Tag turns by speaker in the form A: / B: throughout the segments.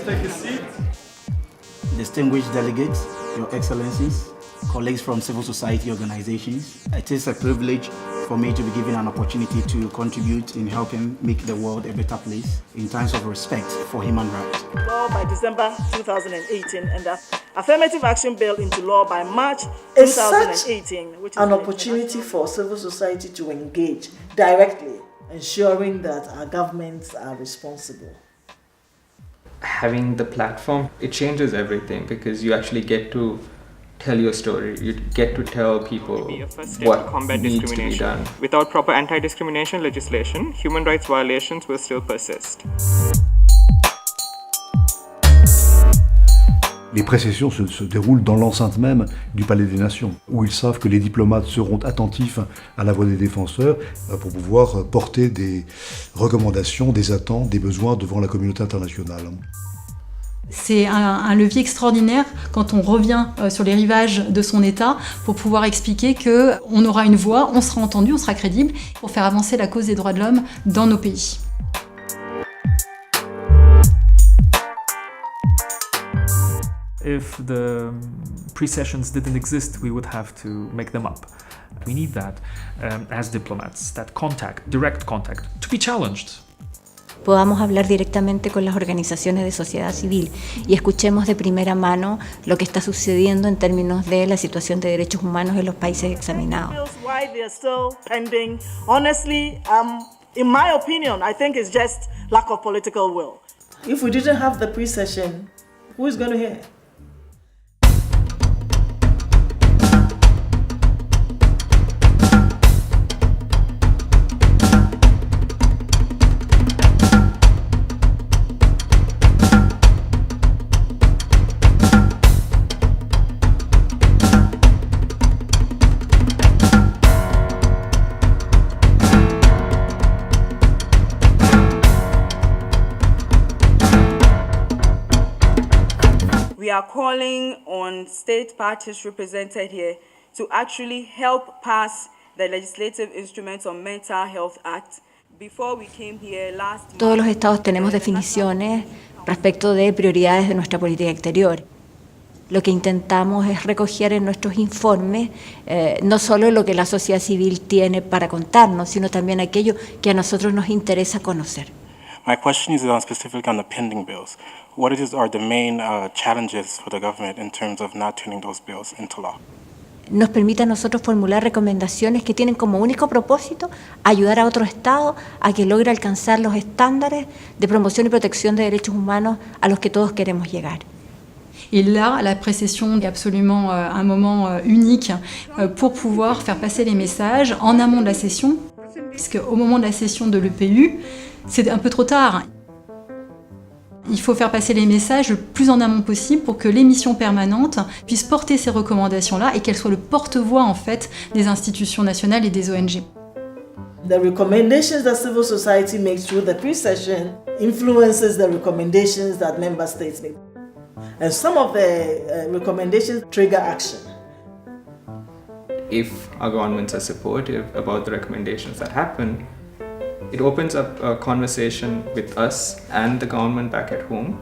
A: take a seat.
B: Distinguished delegates, Your Excellencies, colleagues from civil society organizations, it is a privilege for me to be given an opportunity to contribute in helping make the world a better place in terms of respect for human rights.
C: Law by December 2018 and the Affirmative Action Bill into law by March
D: Is
C: 2018.
D: Which is an opportunity for civil society to engage directly, ensuring that our governments are responsible.
E: Having the platform, it changes everything because you actually get to tell your story. You get to tell people what needs to be done.
F: Without proper anti-discrimination legislation, human rights violations will still persist.
G: Les pré-sessions se déroulent dans l'enceinte même du Palais des Nations, où ils savent que les diplomates seront attentifs à la voix des défenseurs pour pouvoir porter des recommandations, des attentes, des besoins devant la communauté internationale.
H: C'est un levier extraordinaire quand on revient sur les rivages de son État pour pouvoir expliquer qu'on aura une voix, on sera entendu, on sera crédible pour faire avancer la cause des droits de l'homme dans nos pays.
A: If the pre-sessions didn't exist, we would have to make them up. We need that as diplomats, that contact, direct contact, to be challenged.
I: Podamos hablar directamente con las organizaciones de sociedad civil y escuchemos de primera mano lo que está sucediendo en términos de la situación de derechos humanos en los países examinados.
C: Why they are still pending? Honestly, in my opinion, I think it's just lack of political will.
D: If we didn't have the pre-session, who is going to hear?
C: We are calling on state parties represented here to actually help pass the legislative instruments on Mental Health Act. Before we came here last month,
I: todos los estados tenemos definiciones respecto de prioridades de nuestra política exterior. Lo que intentamos es recoger en nuestros informes no solo lo que la sociedad civil tiene para contarnos, sino también aquello que a nosotros nos interesa conocer.
J: My question is specifically on the pending bills. What are the main challenges for the government in terms of not turning those bills into law?
I: Nos permite a nosotros formular recomendaciones que tienen como único propósito ayudar a otro Estado a que logre alcanzar los estándares de promoción y protección de derechos humanos a los que todos queremos llegar.
H: Et là, la pré-session est absolument un moment unique pour pouvoir faire passer les messages en amont de la session, puisqu'au moment de la session de l'EPU, c'est un peu trop tard. Il faut faire passer les messages le plus en amont possible pour que les missions permanentes puissent porter ces recommandations-là et qu'elles soient le porte-voix en fait des institutions nationales et des ONG.
D: The recommendations that civil society makes through the pre-session influences the recommendations that member states make. And some of the recommendations trigger action.
E: If our governments are supportive about the recommendations that happen, it opens up a conversation with us and the government back at home.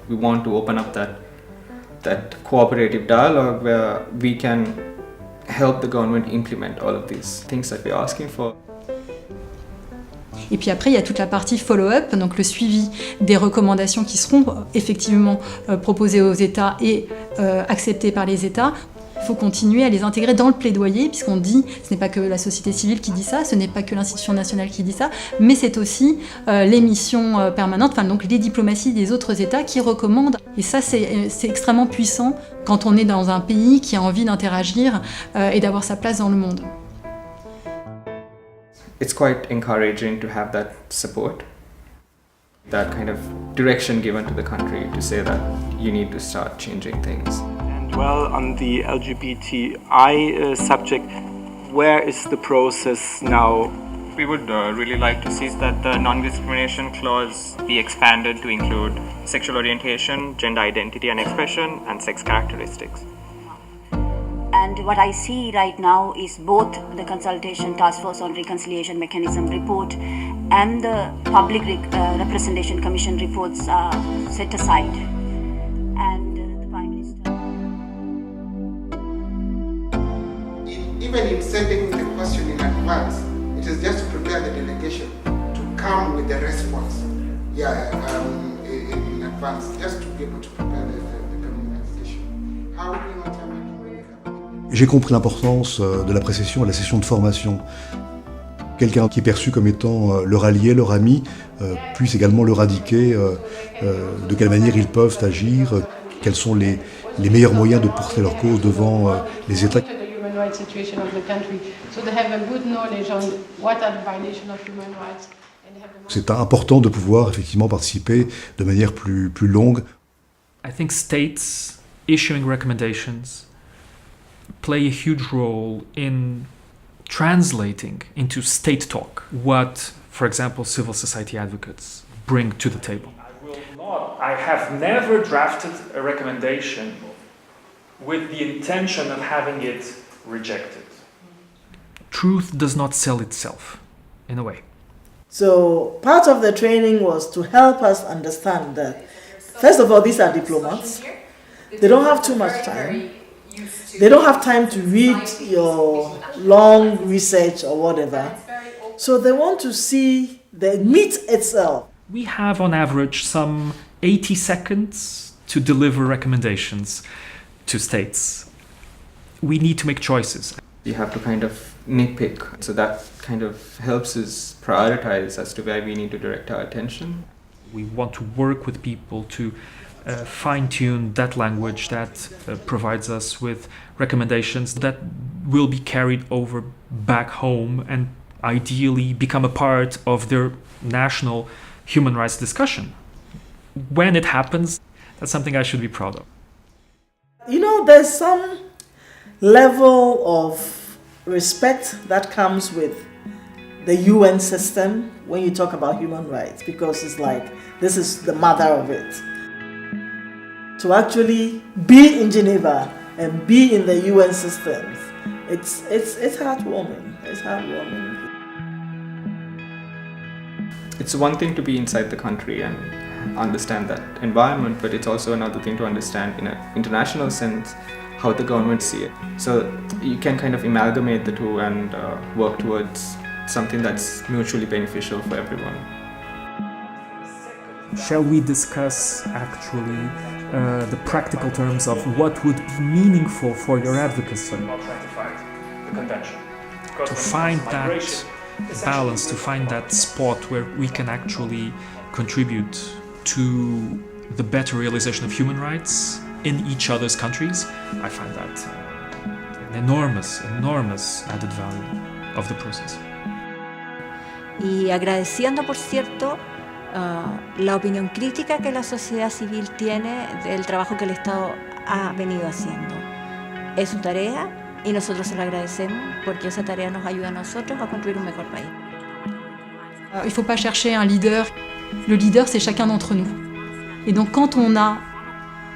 E: We want to open up that cooperative dialogue where we can help the government implement all of these things that we're asking for.
H: Et puis après, il y a toute la partie follow-up, donc le suivi des recommandations qui seront effectivement proposées aux États et acceptées par les États. Il faut continuer à les intégrer dans le plaidoyer, puisqu'on dit, ce n'est pas que la société civile qui dit ça, ce n'est pas que l'institution nationale qui dit ça, mais c'est aussi les missions permanentes, enfin donc les diplomaties des autres États qui recommandent. Et ça, c'est extrêmement puissant quand on est dans un pays qui a envie d'interagir et d'avoir sa place dans le monde.
E: It's quite encouraging to have that support, that kind of direction given to the country to say that you need to start changing things.
F: Well, on the LGBTI subject, where is the process now? We would really like to see that the non-discrimination clause be expanded to include sexual orientation, gender identity and expression, and sex characteristics.
K: And what I see right now is both the Consultation Task Force on Reconciliation Mechanism report and the Public Representation Commission reports are set aside, and the Prime Minister.
L: Even in sending the question in advance, it is just to prepare the delegation to come with the response. In advance, just to be able to prepare the communication. How do you not have it?
G: J'ai compris l'importance de la précession et de la session de formation. Quelqu'un qui est perçu comme étant leur allié, leur ami, puisse également leur indiquer de quelle manière ils peuvent agir, quels sont les meilleurs moyens de porter leur cause devant les États. C'est important de pouvoir effectivement participer de manière plus longue.
A: I think states issuing recommendations play a huge role in translating into state talk what, for example, civil society advocates bring to the table.
M: I have never drafted a recommendation with the intention of having it rejected.
A: Truth does not sell itself, in a way.
D: So part of the training was to help us understand that, first of all, these are diplomats. They don't have too much time. They don't have time to read your long research or whatever. So they want to see the meat itself.
A: We have on average some 80 seconds to deliver recommendations to states. We need to make choices.
E: You have to kind of nitpick, so that kind of helps us prioritize as to where we need to direct our attention.
A: We want to work with people to fine-tune that language that provides us with recommendations that will be carried over back home and ideally become a part of their national human rights discussion. When it happens, that's something I should be proud of.
D: You know, there's some level of respect that comes with the UN system when you talk about human rights, because it's like, this is the mother of it. To actually be in Geneva and be in the UN systems, it's heartwarming. It's heartwarming.
E: It's one thing to be inside the country and understand that environment, but it's also another thing to understand in an international sense how the government see it. So you can kind of amalgamate the two and work towards something that's mutually beneficial for everyone.
A: Shall we discuss actually the practical terms of what would be meaningful for your advocacy? To find that balance, to find that spot where we can actually contribute to the better realization of human rights in each other's countries, I find that an enormous added value of the process.
I: Y agradeciendo, por cierto, la opinión crítica que la sociedad civil tiene del trabajo que el Estado ha venido haciendo. Es su tarea y nosotros se lo agradecemos porque esa tarea nos ayuda a nosotros a construir un mejor país.
H: Il ne faut pas chercher un leader. Le leader, c'est chacun d'entre nous. Et donc quand on a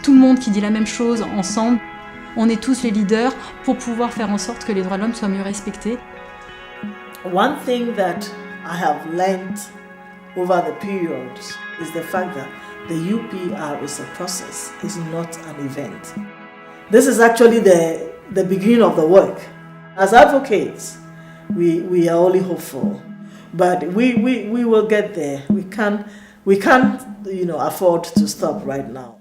H: tout le monde qui dit la même chose ensemble, on est tous les leaders pour pouvoir faire en sorte que les droits de l'homme soient mieux respectés.
D: One thing that I have learned over the periods is the fact that the UPR is a process, it's not an event. This is actually the beginning of the work. As advocates, we are only hopeful, but we will get there. We can't afford to stop right now.